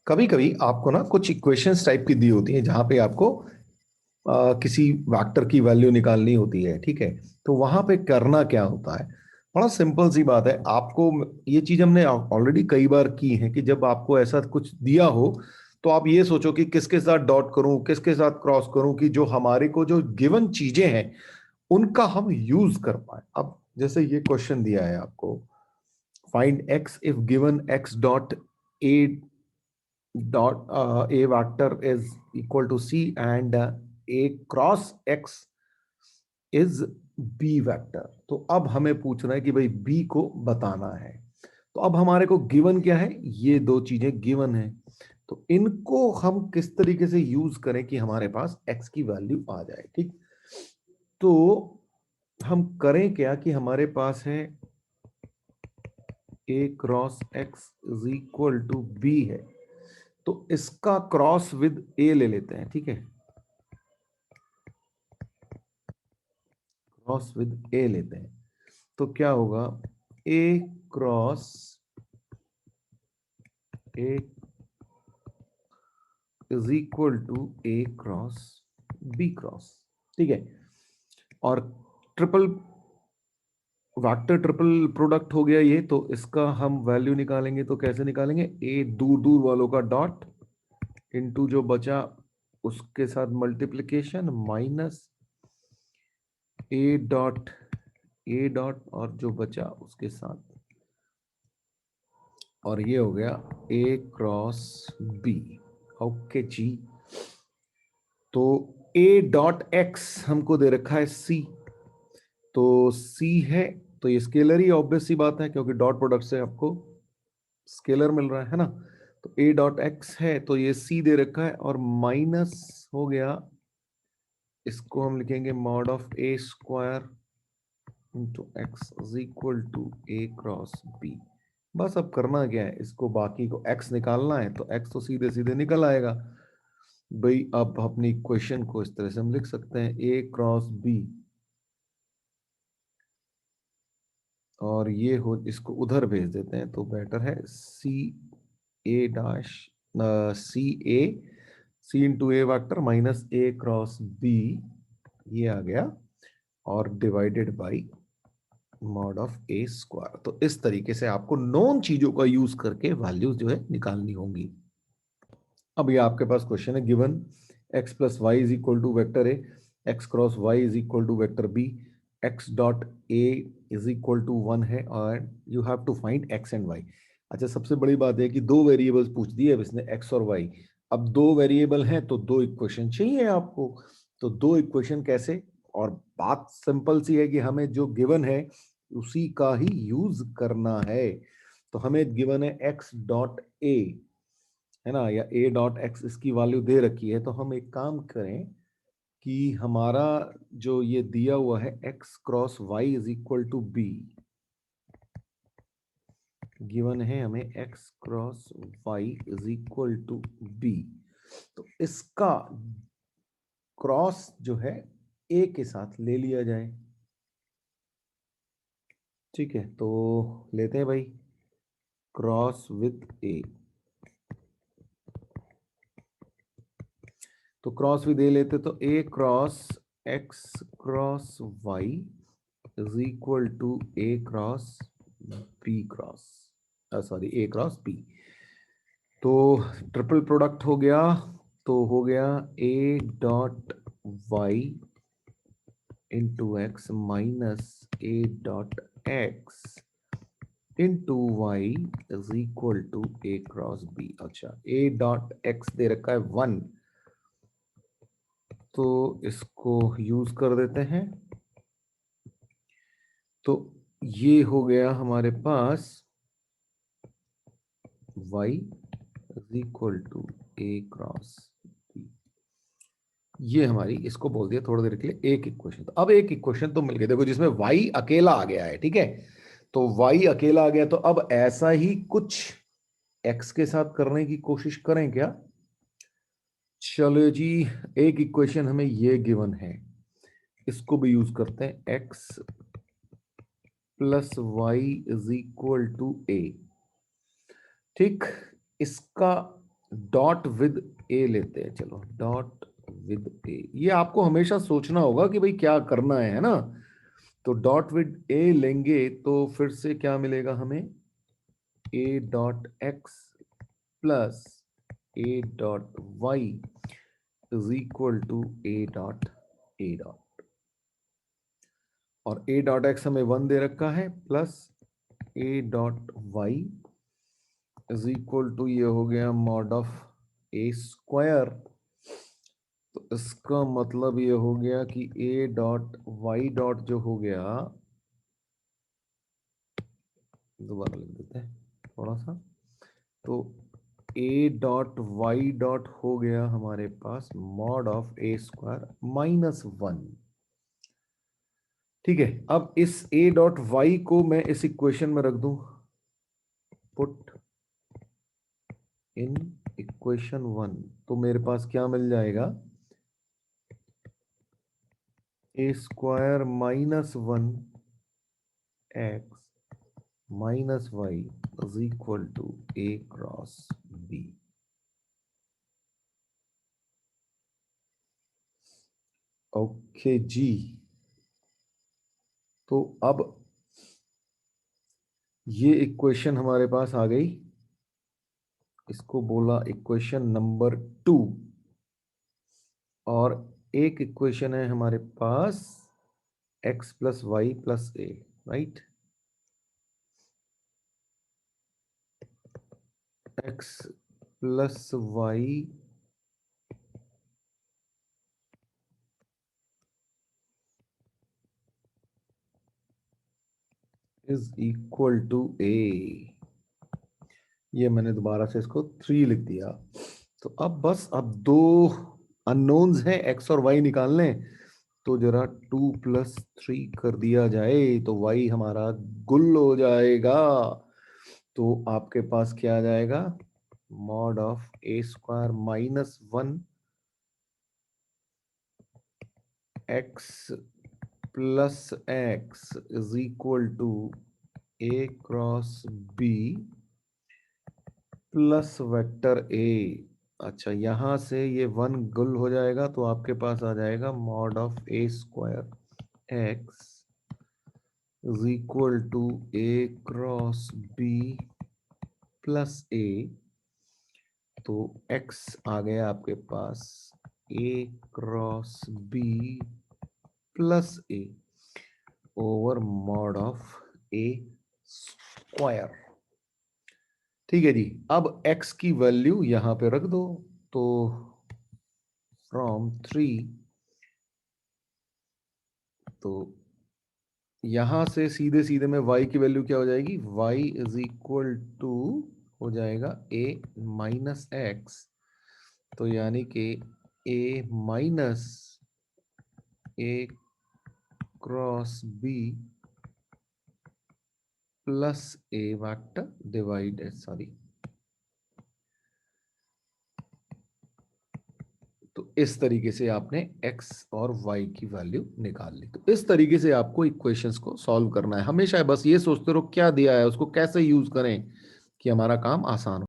कभी कभी आपको ना कुछ इक्वेशंस टाइप की दी होती है जहां पे आपको किसी वेक्टर की वैल्यू निकालनी होती है, ठीक है। तो वहां पे करना क्या होता है, बड़ा सिंपल सी बात है। आपको ये चीज हमने ऑलरेडी कई बार की है कि जब आपको ऐसा कुछ दिया हो तो आप ये सोचो कि किसके साथ डॉट करूं, किसके साथ क्रॉस करूं, कि जो हमारे को जो गिवन चीजें हैं उनका हम यूज कर पाए। अब जैसे ये क्वेश्चन दिया है आपको, find x if given x dot A dot a vector is equal to c and a cross x is b vector. तो अब हमें पूछना है कि भाई b को बताना है। तो अब हमारे को गिवन क्या है, ये दो चीजें गिवन है। तो इनको हम किस तरीके से यूज करें कि हमारे पास x की वैल्यू आ जाए, ठीक। तो हम करें क्या कि हमारे पास है a cross x is equal to b है। तो इसका क्रॉस विद ए ले लेते हैं, ठीक है। क्रॉस विद ए लेते हैं तो क्या होगा, a cross a is equal to A cross b cross, ठीक है। और ट्रिपल वेक्टर ट्रिपल प्रोडक्ट हो गया ये, तो इसका हम वैल्यू निकालेंगे तो कैसे निकालेंगे, ए दूर दूर वालों का डॉट इनटू जो बचा उसके साथ मल्टीप्लिकेशन माइनस ए डॉट और जो बचा उसके साथ, और ये हो गया ए क्रॉस बी। ओके जी। तो ए डॉट एक्स हमको दे रखा है सी, तो सी है तो ये स्केलर ही, ऑब्वियस सी बात है क्योंकि डॉट प्रोडक्ट से आपको स्केलर मिल रहा है ना। तो ए डॉट एक्स है तो ये सी दे रखा है, और माइनस हो गया, इसको हम लिखेंगे mod of A square into X is equal to A cross B. बस अब करना क्या है, इसको बाकी को एक्स निकालना है, तो एक्स तो सीधे सीधे निकल आएगा भाई। अब अपनी इक्वेशन को इस तरह से हम लिख सकते हैं ए क्रॉस बी, और ये हो इसको उधर भेज देते हैं तो बेटर है सी ए dash C into A vector minus A cross B, ये आ गया, और divided by mod of A square. तो इस तरीके से आपको नॉन चीजों का यूज करके वैल्यूज जो है निकालनी होंगी। अब ये आपके पास क्वेश्चन है, given x plus Y is equal to vector A, X cross Y is equal to vector B, X dot A is equal to 1 है, और you have to find X and Y. अच्छा, सबसे बड़ी बात है कि दो वेरिएबल्स पूछ दिए अब इसने, एक्स और वाई। अब दो वेरिएबल हैं तो दो इक्वेशन चाहिए आपको। तो दो इक्वेशन कैसे, और बात सिंपल सी है कि हमें जो गिवन है उसी का ही यूज करना है। तो हमें गिवन है एक्स डॉट ए, है ना, या ए डॉट एक्स इसकी वैल्यू दे रखी है। तो हम एक काम करें कि हमारा जो ये दिया हुआ है X cross Y is equal to B, given है हमें X cross Y is equal to B, तो इसका क्रॉस जो है ए के साथ ले लिया जाए, ठीक है। तो लेते हैं भाई क्रॉस विथ ए, तो क्रॉस भी दे लेते, तो a cross x cross Y is equal to A cross b cross, sorry a cross b. तो ट्रिपल प्रोडक्ट हो गया, तो हो गया a dot y into x minus a dot x into y is equal to A cross b. अच्छा, a dot x दे रखा है 1, तो इसको यूज कर देते हैं। तो ये हो गया हमारे पास y is equal to A cross B. ये हमारी, इसको बोल दिया थोड़ी देर के लिए एक इक्वेशन। तो अब एक इक्वेशन तो मिल गई देखो जिसमें y अकेला आ गया है, ठीक है। तो y अकेला आ गया, तो अब ऐसा ही कुछ x के साथ करने की कोशिश करें क्या। चलो जी, एक इक्वेशन हमें ये गिवन है, इसको भी यूज करते हैं, x plus Y is equal to a, ठीक। इसका डॉट विद ए लेते हैं, चलो डॉट विद ए। ये आपको हमेशा सोचना होगा कि भाई क्या करना है ना। तो डॉट विद ए लेंगे तो फिर से क्या मिलेगा हमें, A dot X plus A dot Y is equal to A dot, और ए डॉट एक्स हमें 1 दे रखा है, plus A dot Y is equal to, ये हो गया मॉड ऑफ ए स्क्वायर। तो इसका मतलब ये हो गया कि ए डॉट वाई डॉट जो हो गया, दोबारा लिख देते हैं थोड़ा सा, तो ए डॉट वाई डॉट हो गया हमारे पास मॉड ऑफ ए स्क्वायर -1। ठीक है, अब इस ए डॉट वाई को मैं इस इक्वेशन में रख दूं, पुट इन इक्वेशन 1, तो मेरे पास क्या मिल जाएगा, a square -1 x minus y is equal to A cross b. Okay जी, तो अब ये इक्वेशन हमारे पास आ गई, इसको बोला इक्वेशन नंबर 2। और एक इक्वेशन है हमारे पास x plus y plus a, right. x plus Y is equal to a. ये मैंने दोबारा से इसको 3 लिख दिया। तो अब बस अब दो अननोन्स हैं, x और y निकालने। तो जरा 2 + 3 कर दिया जाए तो y हमारा गुल हो जाएगा। तो आपके पास क्या आ जाएगा, mod of A square -1 X plus X is equal to A cross B plus vector A. अच्छा, यहां से ये 1 गुल हो जाएगा तो आपके पास आ जाएगा mod of A square x is equal to A cross B plus a. तो x आ गया आपके पास a cross b plus a over mod of A square. ठीक है जी, अब x की वैल्यू यहां पे रख दो। तो फ्रॉम 3, तो यहां से सीधे सीधे में y की वैल्यू क्या हो जाएगी, y इज इक्वल टू हो जाएगा a माइनस एक्स। तो यानी कि a minus A cross B plus A vector divide, sorry, तो इस तरीके से आपने x और y की वैल्यू निकाल ली। तो इस तरीके से आपको इक्वेशंस को सॉल्व करना है। हमेशा बस ये सोचते रहो क्या दिया है उसको कैसे यूज करें कि हमारा काम आसान हो।